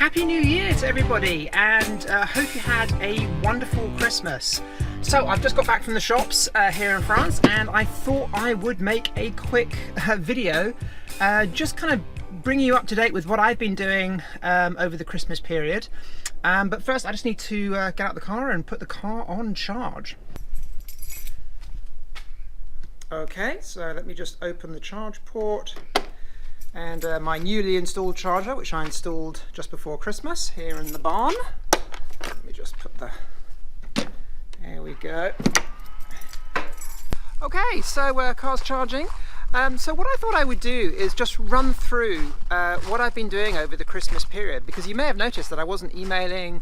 Happy New Year to everybody, and hope you had a wonderful Christmas. So I've just got back from the shops here in France, and I thought I would make a quick video just kind of bringing you up to date with what I've been doing over the Christmas period. But first I just need to get out the car and put the car on charge. Okay, so let me just open the charge port. And my newly installed charger, which I installed just before Christmas here in the barn. Let me just put the, there we go. Okay, so car's charging. So what I thought I would do is just run through what I've been doing over the Christmas period, because you may have noticed that I wasn't emailing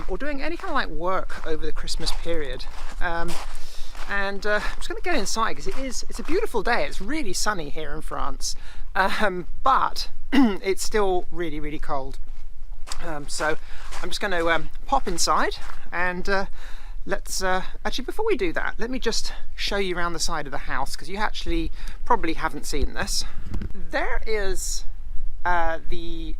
or doing any kind of like work over the Christmas period. And I'm just going to get inside because it's a beautiful day. It's really sunny here in France, but it's still really, really cold. So I'm just going to pop inside and let's actually, before we do that, let me just show you around the side of the house, because you actually probably haven't seen this. There is the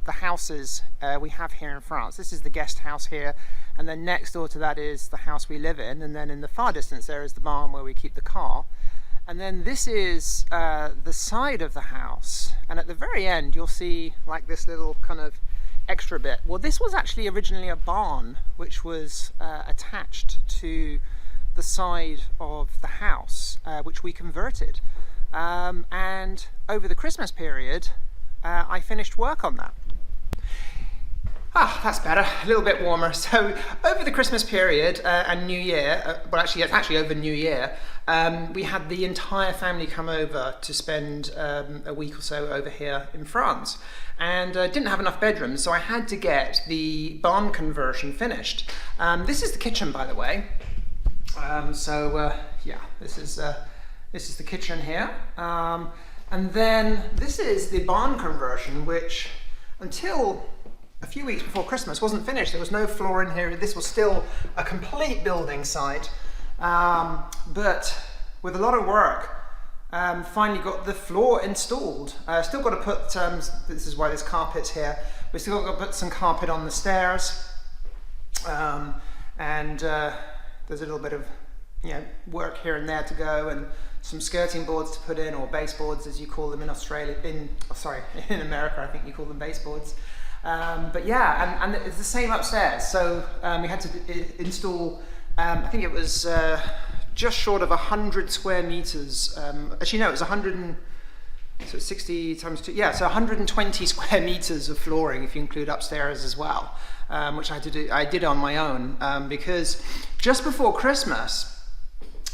houses we have here in France. This is the guest house here, and then next door to that is the house we live in, and then in the far distance there is the barn where we keep the car, and then this is the side of the house, and at the very end you'll see like this little kind of extra bit. Well, this was actually originally a barn which was attached to the side of the house, which we converted, and over the Christmas period I finished work on that. Ah, that's better, a little bit warmer. So over the Christmas period and New Year, well actually it's actually over New Year, we had the entire family come over to spend a week or so over here in France, and didn't have enough bedrooms, so I had to get the barn conversion finished. This is the kitchen, by the way. Yeah, this is the kitchen here, and then this is the barn conversion, which until a few weeks before Christmas wasn't finished. There was no floor in here. This was still a complete building site, but with a lot of work, finally got the floor installed. Still got to put, this is why there's carpets here, we still got to put some carpet on the stairs, and there's a little bit of work here and there to go, and some skirting boards to put in, or baseboards as you call them in Australia, in America I think you call them baseboards. But yeah, and it's the same upstairs. So we had to install, I think it was just short of 100 square meters. Actually, no, it was 60 times 2. Yeah, so 120 square meters of flooring if you include upstairs as well, which I did on my own, because just before Christmas,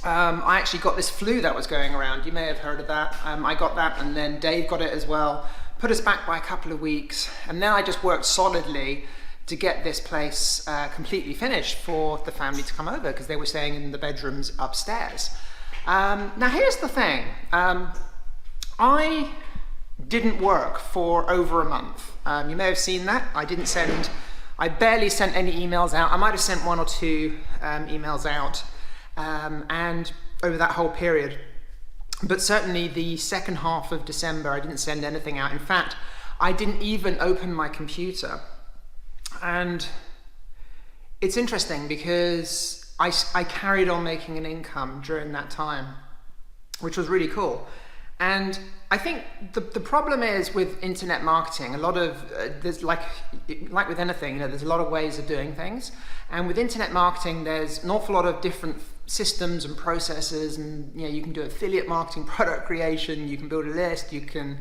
I actually got this flu that was going around. You may have heard of that. I got that, and then Dave got it as well. Put us back by a couple of weeks, and then I just worked solidly to get this place completely finished for the family to come over, because they were staying in the bedrooms upstairs. Now here's the thing, I didn't work for over a month. You may have seen that. I barely sent any emails out. I might have sent 1 or 2 emails out, and over that whole period. But certainly the second half of December, I didn't send anything out. In fact, I didn't even open my computer. And it's interesting because I carried on making an income during that time, which was really cool. And I think the problem is with internet marketing, a lot of, there's like with anything, there's a lot of ways of doing things. And with internet marketing, there's an awful lot of different systems and processes, and you can do affiliate marketing, product creation, you can build a list, you can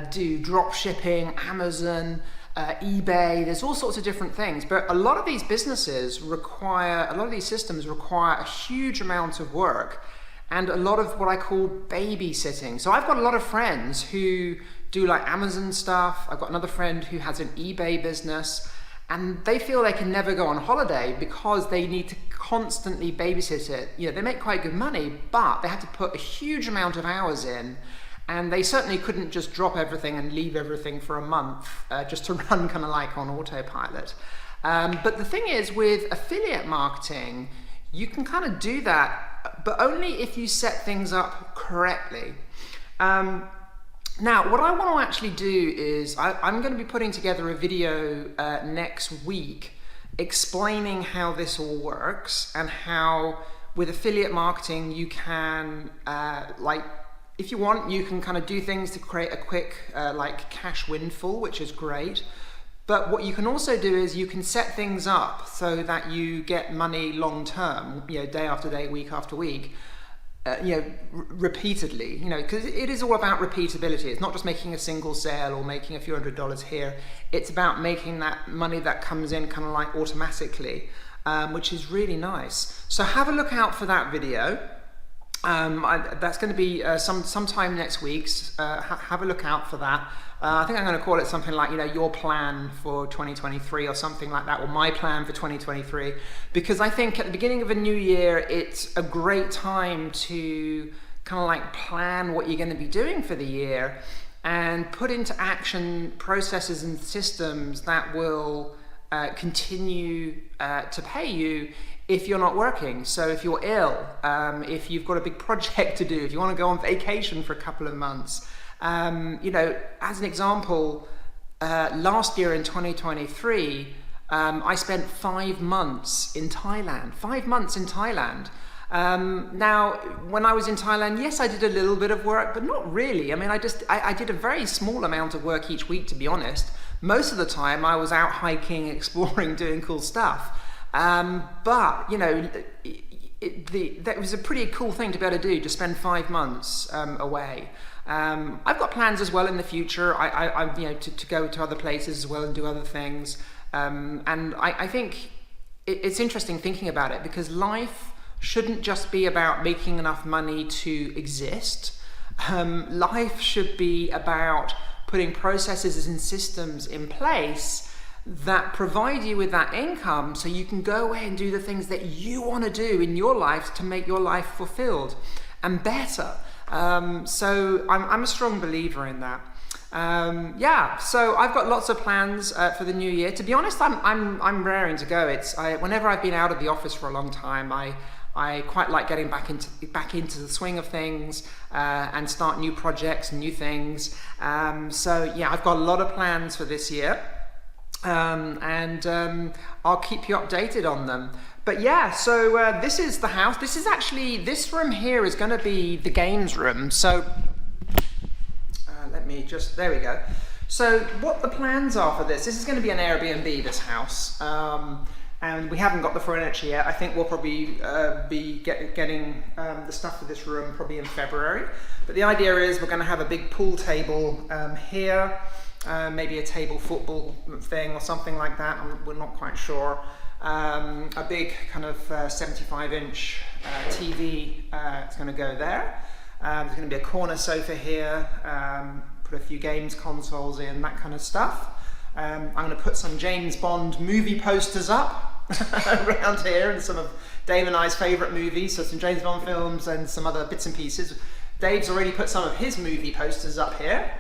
do drop shipping, Amazon, eBay, there's all sorts of different things. But a lot of these businesses require, a lot of these systems require a huge amount of work and a lot of what I call babysitting. So I've got a lot of friends who do like Amazon stuff. I've got another friend who has an eBay business, and they feel they can never go on holiday because they need to constantly babysit it. They make quite good money, but they have to put a huge amount of hours in, and they certainly couldn't just drop everything and leave everything for a month just to run kind of like on autopilot. But the thing is, with affiliate marketing, you can kind of do that, but only if you set things up correctly. Now, what I want to actually do is I'm going to be putting together a video next week explaining how this all works and how with affiliate marketing you can, like, if you want, you can kind of do things to create a quick like cash windfall, which is great. But what you can also do is you can set things up so that you get money long term, you know, day after day, week after week. You know, repeatedly, you know, because it is all about repeatability. It's not just making a single sale or making a few $100s here. It's about making that money that comes in kind of like automatically, which is really nice. So have a look out for that video. That's going to be sometime next week. Have a look out for that. I think I'm going to call it something like, you know, your plan for 2023 or something like that, or my plan for 2023, because I think at the beginning of a new year, it's a great time to kind of like plan what you're going to be doing for the year and put into action processes and systems that will continue to pay you if you're not working. So if you're ill, if you've got a big project to do, if you want to go on vacation for a couple of months, you know, as an example, last year in 2023, I spent 5 months in Thailand. 5 months in Thailand. Now, when I was in Thailand, yes, I did a little bit of work, but not really. I mean, I did a very small amount of work each week, to be honest. Most of the time, I was out hiking, exploring, doing cool stuff. But, you know, that was a pretty cool thing to be able to do, to spend 5 months away. I've got plans as well in the future. I you know, to go to other places as well and do other things. And I think it's interesting thinking about it, because life shouldn't just be about making enough money to exist. Life should be about putting processes and systems in place that provide you with that income so you can go away and do the things that you want to do in your life to make your life fulfilled and better. So I'm a strong believer in that. Yeah, so I've got lots of plans for the new year. To be honest, I'm raring to go. Whenever I've been out of the office for a long time, I quite like getting back into the swing of things and start new projects and new things. So yeah, I've got a lot of plans for this year, and I'll keep you updated on them. But yeah, so this is the house. This room here is going to be the games room. So there we go. So what the plans are for this is going to be an Airbnb, this house. And we haven't got the furniture yet. I think we'll probably be getting the stuff for this room probably in February. But the idea is we're going to have a big pool table here, maybe a table football thing or something like that. We're not quite sure. A big kind of 75-inch TV is going to go there. There's going to be a corner sofa here, put a few games consoles in, that kind of stuff. I'm going to put some James Bond movie posters up around here, and some of Dave and I's favourite movies, so some James Bond films and some other bits and pieces. Dave's already put some of his movie posters up here.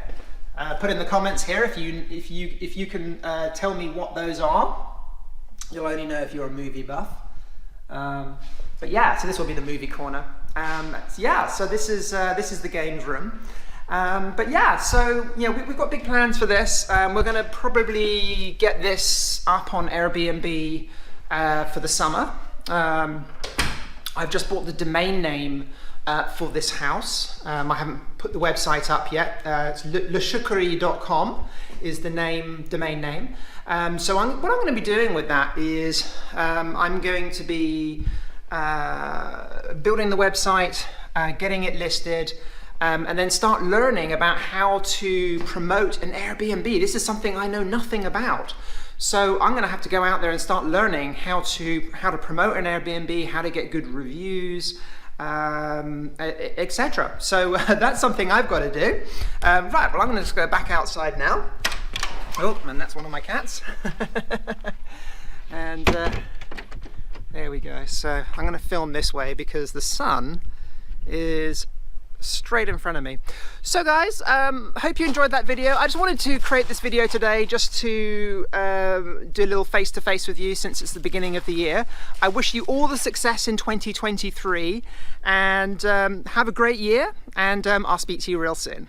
Put in the comments here if you can tell me what those are. You'll only know if you're a movie buff. But yeah, so this will be the movie corner. Yeah, so this is the games room. But yeah, so you know, we've got big plans for this. We're going to probably get this up on Airbnb for the summer. I've just bought the domain name for this house. I haven't put the website up yet. It's leshukri.com is the domain name. So what I'm going to be doing with that is I'm going to be building the website, getting it listed, and then start learning about how to promote an Airbnb. This is something I know nothing about. So I'm going to have to go out there and start learning how to promote an Airbnb, how to get good reviews, etc. So that's something I've got to do. Right, well, I'm going to just go back outside now. Oh, and that's one of my cats. And there we go. So I'm going to film this way because the sun is straight in front of me. So guys, hope you enjoyed that video. I just wanted to create this video today just to do a little face-to-face with you since it's the beginning of the year. I wish you all the success in 2023 and have a great year, and I'll speak to you real soon.